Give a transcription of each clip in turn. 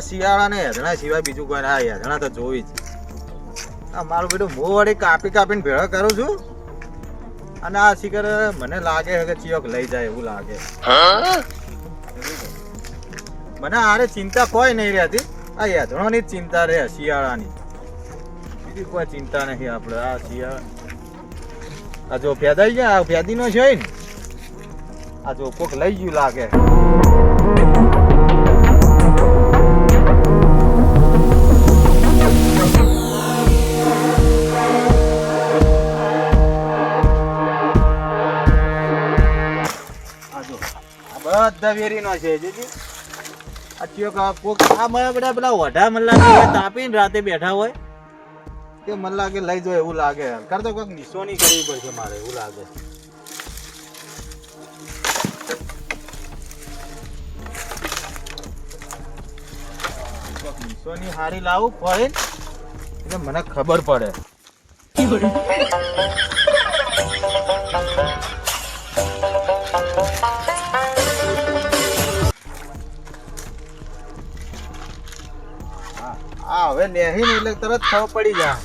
શિયાળા ને હેધણા સિવાય બીજું કોઈ ના. હેધણા તો જોવી જ. આ મારું બેટું હું વળી કાપી કાપીને ભેળો કરું છું અને આ શિખર મને લાગે છે કે ચિયોક લઈ જાય એવું લાગે. મને આરે ચિંતા કોઈ નહીં રહેતી. આ હેધણોની જ ચિંતા રહે શિયાળાની. બીજી કોઈ ચિંતા નથી આપણે. આ શિયાળા આ જો ફેદાઈ ગયા. આ ફેદીનો છે ને. આ જો કોક લઈ ગયું લાગે. બધા વેરીનો છે જોજી. આ ચિયો કોક આ મારા બધા પેલા વઢા મલ્લા તાપીને રાતે બેઠા હોય તે મને લાગે લઈ જાય એવું લાગે. કરતો કોઈક નિશાની કરવી પડશે મારે એવું લાગે. નિશાની હારી લાવું પડે એટલે મને ખબર પડે. હવે લેહીને એટલે તરત ખબર પડી જાય.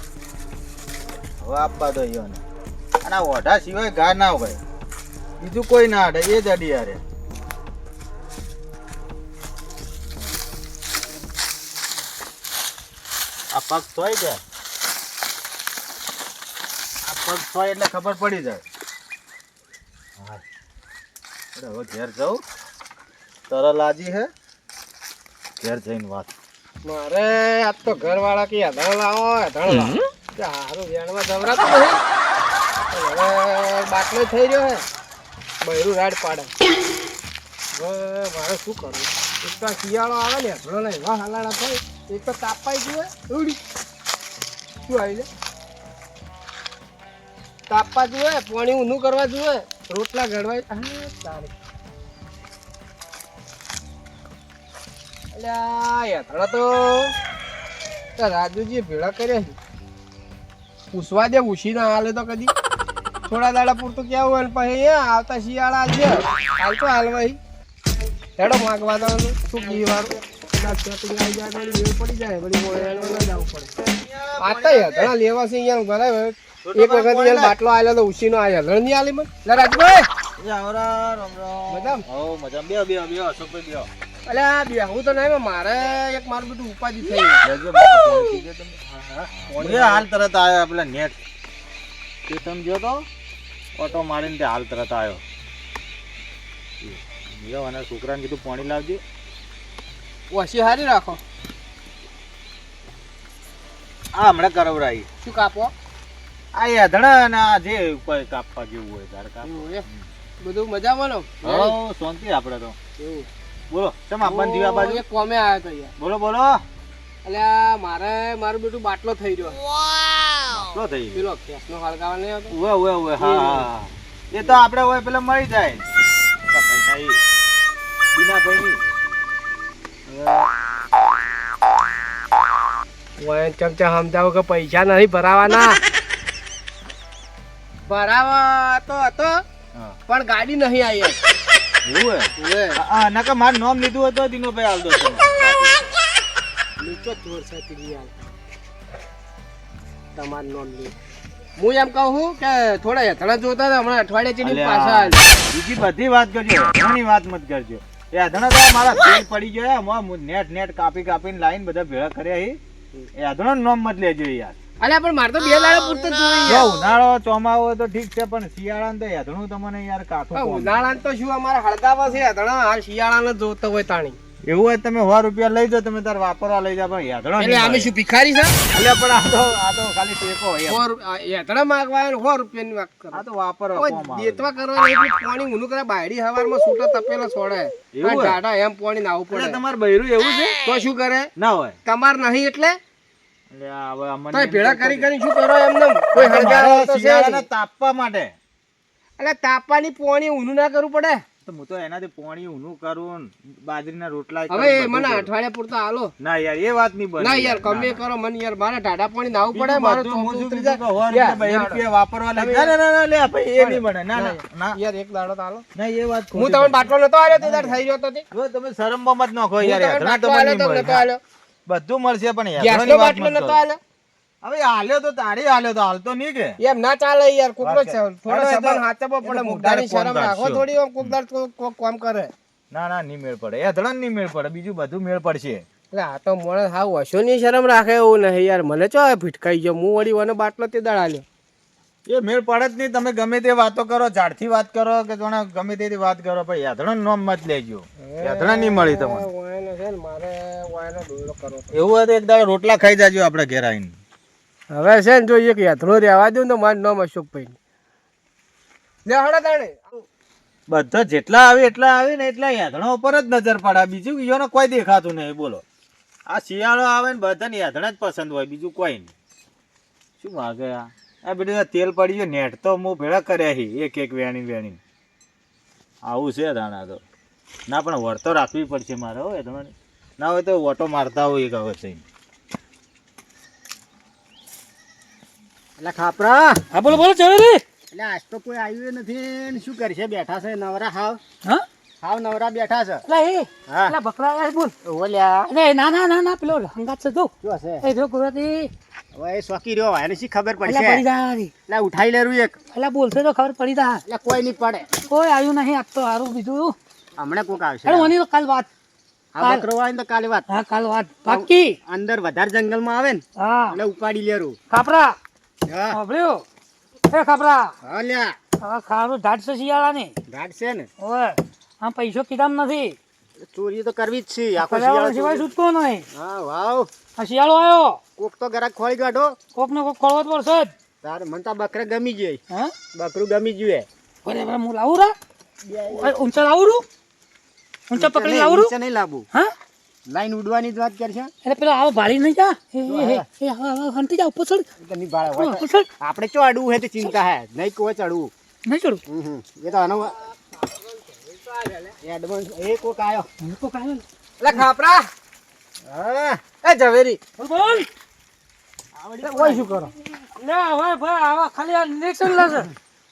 હવે આપવા દો ઈયોને. અને આ ઓઢા સિવાય ઘા ના હોય બીજું કોઈ ના અડે એ જ અડી યારે. આ પગ થોય જાય. આ પગ થોય એટલે ખબર પડી જાય. હા હવે ઘેર જાઉં. તરલ લાજી હે ઘેર જઈને વાત. મારે આજ તો ઘર વાળા કે હેધણ લાવો હેધણ લાવો. સારું વેણમાં જવરાતું નથી. હવે બાટલો થઈ રહ્યો હે બૈરું રાડ પાડે. હવે મારે શું કરવું? એક તો શિયાળો આવે ને હેધણો ને એવા હાલાડા થાય. એક તો તાપાઈ જોઈએ એવડી શું આવી જાય. તાપવા જોઈએ પાણી ઊંધું કરવા જોઈએ રોટલા ઘડવાય. હા સારું. હેથડા તો રાજુજી ભેળા કર્યા છે. પૂછવા દે ઉછી ના હાલે તો કદી થોડા દાડા પૂરતું કેવું હોય ને પછી આવતા શિયાળા છે હાલ તો હાલવાય હેડો માગવા દો શું ઘી વાળું પડી જાય વળી જવું પડે. આતા હેથડા લેવા છે અહીંયા ભરાય. એક વખત બાટલો આવેલો તો ઉછી નો આવ્યો હેથળ નહીં આલી મને રાજભાઈ અલ્યા બેહું તો નહીં મારે એક મારું બધું ઉપાધિ થઈ હાલ તરત આવ્યો પેલા નેટ તે સમજો તો ઓટો મારીને તે હાલ તરત આવ્યો. અને છોકરાને કીધું પાણી લાવજે. ઓછી હારી રાખો. આ હમણાં કરવરાઈ શું કાપો? આ હેધણા અને આ જે કોઈ કાપવા જેવું હોય તારે કાપવું. બધું મજામાં નો? શાંતિ આપડે તો. એવું બોલો ચમ આપણ દીવા બાજુ એક કોમે આવ્યો તો યાર. બોલો બોલો. અલ્યા મારે મારું બેટું બાટલો થઈ રહ્યો. બાટલો થઈ પેલો ગેસનો હળગાવા નહીં આવતો. ઓવે ઓવે ઓવે હા એ તો આપણે હોય પેલા મળી જાય. બીના ભાઈની ઓય ચમચા સમજાવો કે પૈસા નહીં ભરાવાના. ભરાવા તો હતો પણ ગાડી નહીં આવી. એવું હે હા નકા મારું નામ લીધું હતું દીનો ભાઈ આલદો છે. નીચો ચોર સાથી યાર તમારું નામ લે. હું એમ કહું કે થોડા હેથડા જોતા હતા હમણાં અઠવાડિયે ચડી પાછા બીજી બધી વાત કરજો ઘણી વાત મત કરજો. એ હેથડા તો મારા તેલ પડી ગયા નેટ નેટ કાપી કાપીને લાઈન બધા ભેળા કર્યા. એ હેથડો નામ મત લેજો યાર. અલ્યા પણ મારે તો બે દાડા પૂરતો જ જોઈએ. ઉનાળો ચોમાવો તો ઠીક છે પણ શિયાળા તો હેધણું તમને યાર કાઠું. ઉનાળા તો શું અમારે હળગાવા છે હેધણા હાલ શિયાળા જોતો હોય તાણી. એવું હોય તમે 100 રૂપિયા લઈ જાઓ તમે તાર વાપરવા લઈ જાઓ પણ હેધણો એટલે અમે શું ભિખારી છે? એટલે પણ આ તો ખાલી ટેકો હોય. હેધણા માંગવા 100 રૂપિયાની વાત કરો. આ તો વાપરવા કોમ આવે. દેતવા કરવા એટલું પાણી ઊનું કરે બાયડી હવારમાં છૂટો તપેલો છોડે. એવું ડાડા એમ પાણી નાવું પડે. તમાર બૈરું એવું છે તો શું કરે? ના હોય તમાર નહીં એટલે હવે અમને તો ભેળા કરી કરી શું કરો એમને કોઈ હળગાવા તો છે શિયાળાને તાપવા માટે. એટલે તાપવાની પાણી ઊનું ના કરવું પડે. તો હું તો એનાથી પાણી ઊનું કરું બાજરીના રોટલા હવે મને અઠવાડિયા પૂરતા હાલો. ના યાર એ વાત નહીં બને. ના યાર કમે કરો મને યાર મારે ટાઢા પાણી નાવું પડે. મારે તો રૂપિયા વાપરવા લે. ના ના ના લે ભાઈ એ નહીં બને. ના ના યાર એક દાડો તો હાલો. ના એ વાત હું તમને બાટલો નતો આવ્યો તે દાડ થઈ રહ્યો તો તમે શરમમાં મત નાખો યાર. નતો આવ્યો બધું મળશે પણ ગેસનો હેઠળની વાત બાટલો મત નતો કરો. આલે હવે હાલ્યો તો તારી હાલ્યો તો હાલતો નહીં કે એમ ના ચાલે યાર કોકનો વાત છે. થોડો એ તો- સંબંધ હાચવો એ તો પડે કોક મુદ્દાની દાડે શરમ ફોન રાખો કાઢશો. થોડી કોક દાડ કોક કામ કરે ના ના નહીં મેળ પડે હેઠળ નહીં મેળ પડે બીજું બધું મેળ પડશે. એટલે આ તો માણસ હાવ વશોની શરમ રાખે એવું નહીં યાર મને ચો ભીટકાઈ ગયો હું વળી વનો બાટલો તે દાડા લ્યો એ મેળ પડે જ નહીં. તમે ગમે તે વાતો કરો ઝાડથી વાત કરો કે જોણે ગમે તેની વાત કરો પણ હેઠળનું નામ મત લેજો. હેઠળ નહીં મળી તમને. વાયનો છે ને મારે વાયનો દોયડો કરવો પડે. એવું હોય તો એક દાડો રોટલા ખાઈ જાજો આપણે ઘેર આવીને. હવે છે ને જો એક યાત્રો રહેવા દઉં તો મારું નામ અશોકભાઈ લે હડા તાણે બધા જેટલા આવે એટલા આવે ને એટલા યાદણા ઉપર જ નજર પડે બીજું ઈયોને કોઈ દેખાતું નહીં. બોલો આ શિયાળો આવે ને બધાને યાદણા જ પસંદ હોય બીજું કોઈ નહીં. શું માગે આ બધું આ તેલ પડી ગયું નેટ તો હું ભેળા કર્યા છે એક એક વેણી વેણી આવું છે દાણા તો ના પણ વળતો રાખવી પડશે મારે હોય તમારે ના હોય તો ઓટો મારતા હોય એક હવે થઈને. એટલે ખાપરા હા બોલો બોલો ચવેલી એટલે આજ તો કોઈ આવ્યું નથી ને શું કરશે બેઠા છે નવરા હાવ હા હાવ નવરા બેઠા છે એટલે એ હા. એટલે બકરા આયા છે બોલ ઓલ્યા અરે ના ના ના ના પેલો હંગાત છે જો શું હશે એ જો ગુજરાતી હવે એ શોકી રહ્યો એને શી ખબર એટલે પડી પડશે જા રી એટલે ઉઠાઈ લેરું એક એટલે બોલશે તો ખબર પડી જા એટલે કોઈ નહીં પડે કોઈ આવ્યું નહીં આજ તો સારું બીજું હમણાં કોક આવશે અરે મને તો કાલ વાત આ બકરો આવે ને તો કાલે વાત હા કાલ વાત પાક્કી અંદર વધારે જંગલમાં આવે ને હા એટલે ઉપાડી લેરું ખાપરા હા સાંભળ્યું એ ખાપરા હા લ્યા હવે ખારું ઢાટ છે શિયાળાની ઘાટ છે ને ઓય આમ પૈસો કીધામ નથી ચોરી તો કરવી જ છે આખો પર્યાવરણ સિવાય શિયાળો છૂટકો નહીં હા વાવ આ શિયાળો આવ્યો કોક તો ગરાક ખોળી કાઢો કોક ને કોક ખોળવો જ પડશે જ તારે મને તો આ બકરે ગમી ગઈ હા બકરું ગમી ગયું બરાબર હું લાવું રા ઊંચા લાવું રૂ ઊંચા પકડી લાવું રૂ નીચે નહીં લાવવું હા લાઈન ઉડવાની જ વાત કરશે એટલે પેલો આવો ભાળી નહીં જા એ હવે હંતી જા ઉપર ચડ એ તો નહીં બાળા હોય ઉપર ચડ આપણે ચો અડવું હે તે ચિંતા હે નહીં કોઈ ચડવું નહીં ચડું એ તો આનો એડવાન્સ એ કોક આયો હું તો કાંઈ એટલે ખાપરા હા એ ઝવેરી બોલ બોલ કોઈ શું કરો લે હવે ભાઈ આવા ખાલી આ નિરીક્ષણ લેશે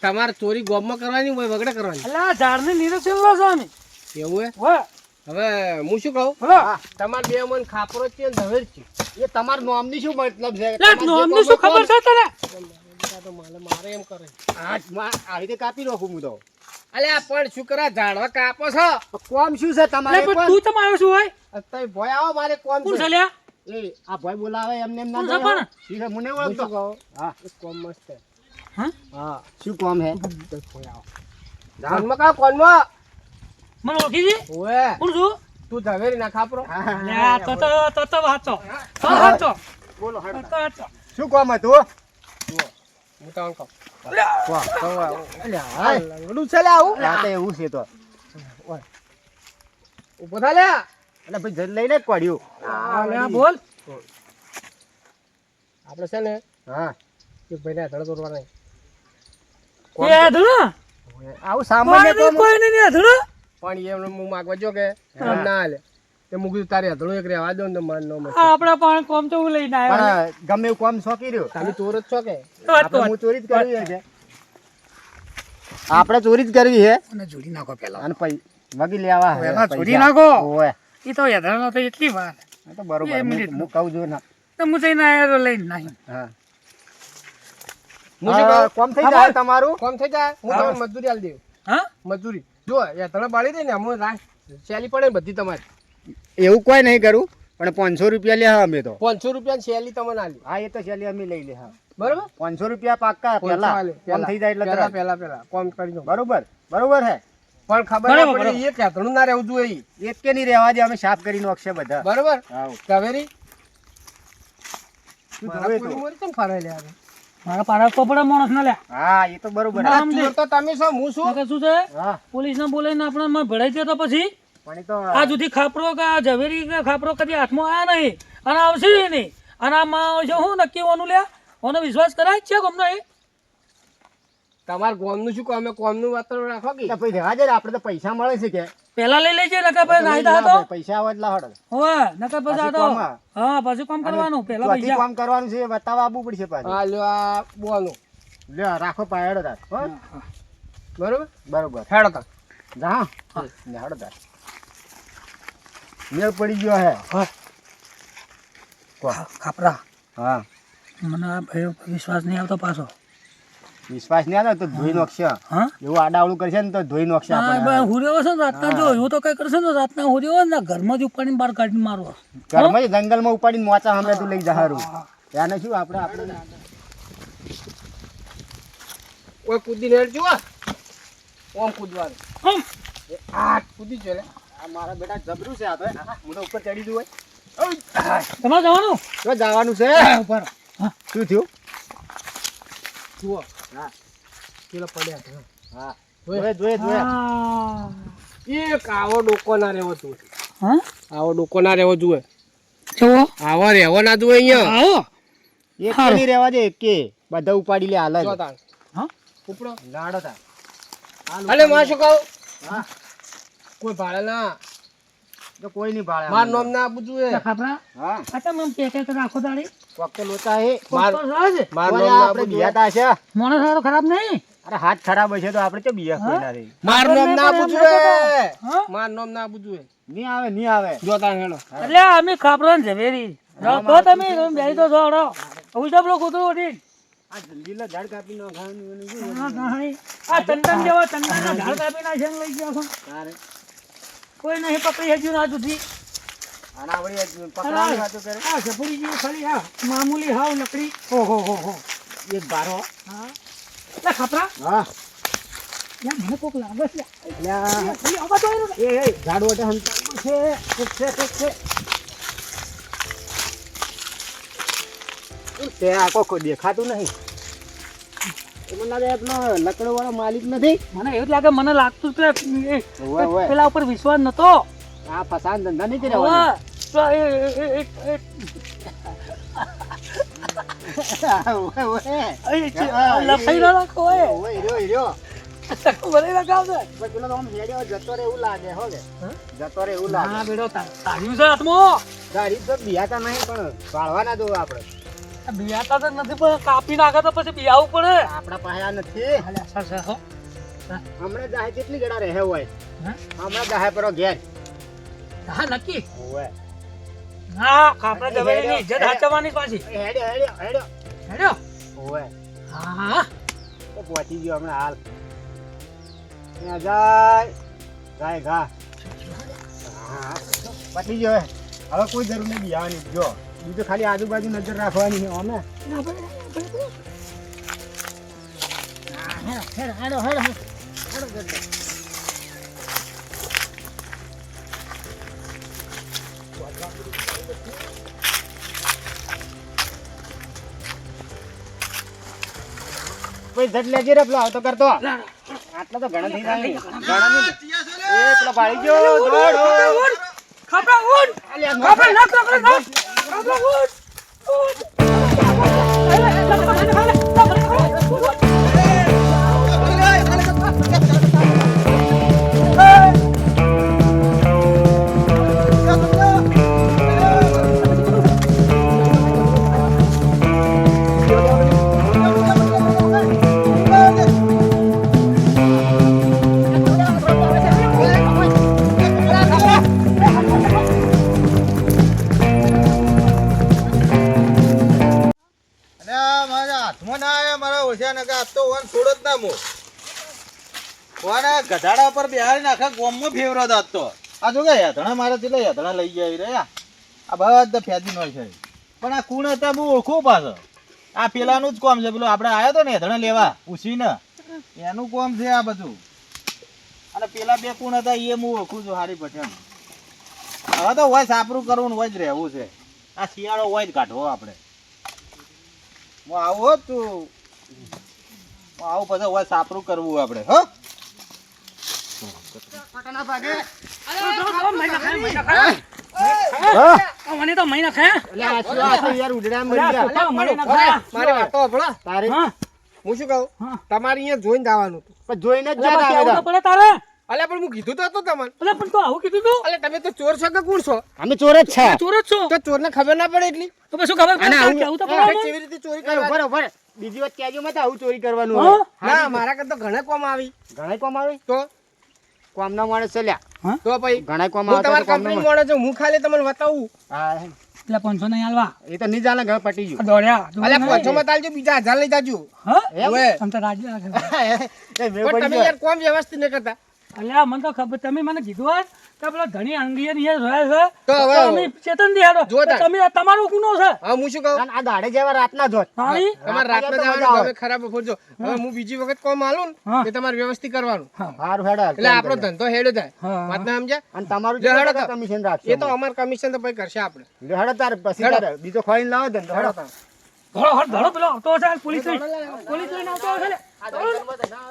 તમારે ચોરી ગોમમાં કરવાની હોય વગડે કરવાની એટલે આ ઝાડની નિરીક્ષણ લેશે અમે એવું હે હોય હવે હું શું કહું બોલો તમારે બે મન ખાપરો છે ને ઝવેર છે એ તમારા નોમની શું મતલબ છે લે નોમની શું ખબર છે તને મારે એમ કરે આવી રીતે કાપી નાખું હું તો અલ્યા પણ શું કરે ઝાડવા કાપો છો કોમ શું છે લે તમારે પણ તું ચમ આવ્યો છું હોય અત્યારે ભોય આવો મારે કોમ કોણ છે છે લ્યા એ આ ભોય બોલાવે એમને એમ ના કોણ છે દેવાય. પણ? ઠીક છે મને ઓળખતો હા એ કોમ મસ્ત છે હા હા શું કોમ હે ભોય આવો ઝાડમાં કા કોનમાં મને ઓળખી છે ઓએ કોણ છું તું ઝવેરી ના ખાપરો લે તો વાંચો તો વાંચો બોલો તો વાંચો શું કોમ હતું હું તમને કહું વાહ તો અલ્યા લંગડું છે લે આવું આ તો એવું છે તો ઉભો થા લે એટલે ભાઈ જલ લઈને જ પડ્યું લે બોલ આપણે છે ને હા એક ભાઈને ધડ તોડવા નહીં એ ધણો આવું સામાન્ય કામ કોઈ નહીં ધણો પણ એમને હું માગવા જો કે મને ના હાલે તે હું કીધું તારે હધણું એક રહેવા દો ને તો માર નો મળે આપડા પણ કોમ તો હું લઈને આવ્યો પણ ગમે એવું કામ શોખી રહ્યો તમે ચોર જ છો કે વાત તો આપણે હું ચોરી જ કરવી છે આપણે ચોરી જ કરવી છે અને જોડી નાખો પેલા અને વગી લેવા હે પહેલા પૈસા. જોડી નાખો. ઓવે એ તો યધાનો તો એટલી વાર આ તો બરોબર બે હું મિનિટનું. કહું છું ના તો હું જઈને આવ્યો તો લઈને નહીં હા હા, કોમ થઈ બોલ. જાય તમારું કોમ થઈ જાય હું હા. તમને મજૂરી આલી દઉં હા મજૂરી જો યાત્રા બાળી દે ને અમુક શેલી પડે ને બધી તમારી એવું કોઈ નહીં કરું પણ 500 રૂપિયા લે હા અમે તો 500 રૂપિયા શેલી તમને આલી હા એ તો શેલી અમે લઈ લે હા બરોબર 500 રૂપિયા પાક્કા પહેલા કોમ થઈ જાય એટલે પહેલા કોમ કરી દો બરોબર બરોબર હે પણ ખબર ના બરોબર, પડી એ યાત્રાનું ના રહેવું જોઈએ એક કે નહીં રહેવા દે અમે સાફ કરી નાખશે બધા બરોબર હા કાવેરી તું જોવે તો કેમ ફરે લે મારા પાડા કપડા માણસ ના લે હા એ તો બરોબર નામ દે. તો તમે શું હું શું નકર શું છે હા પોલીસ ને બોલાવીને આપણે માં ભરાઈ દે તો પછી પણ એ તો આ સુધી ખાપરો કે આ ઝવેરી કે ખાપરો કદી હાથમાં આયા નહીં અને આવશે નહીં અને આ માં આવશે હું નક્કી ઓનું લ્યા ઓનો વિશ્વાસ કરાય જ છે ગમનો એ તમાર ગોમનું શું અમે કોમનું વાતાવરણ રાખો કે પછી રહેવા દે આપણે તો પૈસા મળે છે કે પેલા લઈ લેજે નકર પછી નાઈ દા તો પૈસા આવે એટલે હડ હોવે નકર પછી આ તો કામ આ. હા પછી કામ કરવાનું પેલા ચોથી પૈસા કામ કરવાનું છે બતાવવા આવવું પડશે પાછું હા લ્યો આ બોનું લ્યો રાખો પાયડો તાર હો બરોબર બરોબર હેડો તાર જા હેડો તાર મેળ પડી ગયો હે હા ખાપરા હા મને આ ભાઈ ઉપર વિશ્વાસ નહીં આવતો પાછો. વિશ્વાસ નહીં આવે તો ધોઈ નાખશે. હા એવું આડાવડું કરશે ને તો ધોઈ નાખશે હા આપણે. ભાઈ હુર્યો હશે ને રાતના જો એવું તો કઈ કરશે ને રાતના હુર્યો હોય ને ઘરમાંથી ઉપાડીને બહાર કાઢીને મારવો. ઘરમાં જંગલમાં ઉપાડીને મોચા સામે તું લઈ જા હારું. ત્યાંને શું આપણે ઓય કૂદીને હેડ જો ઓમ કૂદવાનું હમ. આ કૂદી જો લે આ મારા બેટા જબરું છે આ તો. હું તો ઉપર ચડી દઉં હોય. તમારે જવાનું તો જવાનું છે. ઉપર શું થયું? જુઓ હા પેલા પડ્યા હતા. હા જોયે. હા. એક આવો ડોકો ના રહેવો તું હા આવો ડોકો ના રહેવો જોઈએ જુઓ આવો રહેવો ના જોઈએ અહીંયા આવો એક કે નહીં રહેવા દે કે બધા ઉપાડી લે હાલ જ. જો તાણ હા ઉપડો લાડો તા. અલે માં શું કહું હા કોઈ ભાડે ના તો કોઈ નહીં ભાળે. માર નામ ના આપવું જોઈએ ખાપરા હા આ તમે કે રાખો દાડી કોક તો લોચા હે. માર કોક તો રાજ. માર ઓય નામ ના આપણે આપવું જોઈએ બિયાતા છે. મોણસ હારો ખરાબ નહીં અરે હાથ ખરાબ હશે તો આપણે તો બિયા કોઈ ના રહી. માર નામ ના આપવું એમને જોઈએ હા? માર નામ ના આપવું જોઈએ નહીં આવે. જો તાણ હેડો એટલે અમે ખાપરા ને ઝવેરી તો તમે બેસી તો છો હડો હું તો પેલો કૂતરો ઉઠી આ જલ્દીલા ઝાડ કાપી નાખવાનું શું? આ ચંદન જેવા ચંદનના ઝાડ કાપી નાખ્યા ને લઈ ગયા છો તારે કોઈ નહીં પકડી હજુ ના જુદી આના વળી પકડવાનું ખાતું કરે. આ સપડી જેવું ખાલી આ મામૂલી હાવ લકડી ઓહો હો હો એક બારો. હા એટલે ખાપરા હા યાર મને કોક લાગે છે એટલે આ ખાલી આવા તો આવ્યો ને. એ ઝાડ વટે હંતાડવું છે. છે. તે આ કોકો દેખાતું નહીં. એમાં લાગે આપણો લકડો વાળો માલિક નથી. મને એવું જ લાગે મને લાગતું જ ઓય. પેલા ઉપર વિશ્વાસ નતો આ ફસાન ધંધા નહીં હવે રહેવાના. તો લખાઈ ના રાખો હોય ઓય રહ્યો. મને લગાવશે પણ પેલો તો આમ હેડ્યો જતો રહે એવું લાગે હો કે. હા? જતો રહે એવું હા લાગે. બેડો તાર્યું છે હાથમાં ગાડી તો બિયાતા નહીં પણ વાળવાના દો આપણે. બિયાતા તો નથી પણ કાપી નાખે તો પછી બિયાવું પડે આપણા પાસે આ નથી. અલ્યા, સર, સર, હો. હમણાં જાહે કેટલી ગણા રહે હોય. હા? હમણાં જાહે પરો ઘેર. હા નક્કી ઓય. હા ખાપરા જવેરીની ઇજ્જત સાચવવાની પાછી હેડ્યો. હેડ્યો ઓય. હા તો પહોંચી ગયો હમણાં હાલ. ત્યાં જાય ઘા. હા પતી ગયો હે. હવે કોઈ જરૂર નહીં બિયાવાની. જો બીજું ખાલી આજુબાજુ નજર રાખવાની છે અમે. કોઈ ઝટ લેજે રે પેલો આવતો કરતો. આટલા તો ઘણા થઈ જાય. ઘણા નહીં. એ પેલો ભાળી ગયો. દોડ. ખાપરા ઉઠ અલ્યા, નો ખાપરા નાખ ખાપરા ઉઠ અને આ મારા હાથમાં ના આવ્યા મારા ઓછા નકા આજ તો ઓન છોડો જ ના મો ઓના ગધાડા પર બેહારીને આખા ગોમમાં ફેવરો આજ તો આ જો કે હેથણા મારા કેટલા હેથણા લઈ જાય રહ્યા આ બધા ફેદી નો છે પણ આ કુણ હતા બહુ ઓળખું પાછો આ પેલાનું જ કોમ છે પેલો આપણે આવ્યો તો ને હેથણા લેવા પૂછીને એનું કોમ છે આ બધું અને પેલા બે કુણ હતા એ હું ઓળખું છું હારી પઠાણ હવે તો હોય સાપરું કરવું ને હોય જ રહેવું છે આ શિયાળો હોય જ કાઢવો આપણે હું આવું હોત તું હું આવું પછી હોય સાપરું કરવું આપણે હો મને તો મહિના ખાયા અલ્યા, આ શું આ તો યાર ઉડડા મરી ગયા. મારી વાતો સાંભળો. તારે હા હું શું કહું હા. તમારે અહીંયા જોઈને જવાનું હતું. પણ જોઈને જ અલ્યા, જાતા બાકી આવું બધા. તો પડે તારે અલ્યા પણ હું કીધું તો હતું તમને. અલ્યા, પણ તો આવું કીધું તું અલ્યા તમે તો ચોર છો કે કોણ છો? અમે ચોર જ છે. ચોર જ છો તો ચોરને ખબર ના પડે એટલી? તો પછી શું ખબર પડે? અને તારે આવું કેવું તો હા, પડે કેવી રીતે ચોરી એ કરવાની? ઉભા રહો, ઉભા રહો. બીજી વાત કહેજો મત આવું ચોરી કરવાનું હા? હોય. ના મારા કરતા ઘણા કોમ આવી ઘણાય કોમ આવે તો કોમના માણસ છે લ્યા. તો પછી ઘણાય કોમ હું આવતા તમારી તો કોમના કંપની માણસ. મળે છું હું ખાલી તમને બતાવું હા એટલે 500 નહીં હાલવા એ તો નહીં જાણે ઘર પટી ગયું. આ દોડ્યા તું અલ્યા નહીં. 500 માં તાલજો બીજા 1000 લઈ જાજો હા એમ? ઓએ. તમ તો રાજી લાગે એ મેં પણ પડી તમે ગયો. યાર કોમ વ્યવસ્થિત નહીં કરતા અલ્યા મને તો ખબર તમે મને કીધું હોત કે પેલો ધણી અંગીએ ને એ રહ્યા છે તો હવે તો અમે ચેતન દી હાલો જો તાર. તમે તમારો ગુનો છે હા હું શું કહું અને આ દાડે જેવા રાતના જ હોત. તાણી તમારે રાતના તો મજા જવાનું આવે. તમે ખરાબ ફોરજો હવે હું બીજી વખત કોમ આલું ને હા. તે તમારે વ્યવસ્થિત કરવાનું હારું હેડો. એટલે આપણો ધંધો હેડો થાય હા. વાત ના સમજ્યા અને તમારું લે હેડો કેટલું તો. કમિશન રાખશો? એ તો અમાર કમિશન તો પછી કરશે આપણે લે હેડો તાર પછી હેડો. તારે બીજો ખોઈને લાવો ધંધો હેડો. ધડો ધડો પેલો આવતો હશે પોલીસ લઈને આવતો હશે લે. ધડો, ધડો.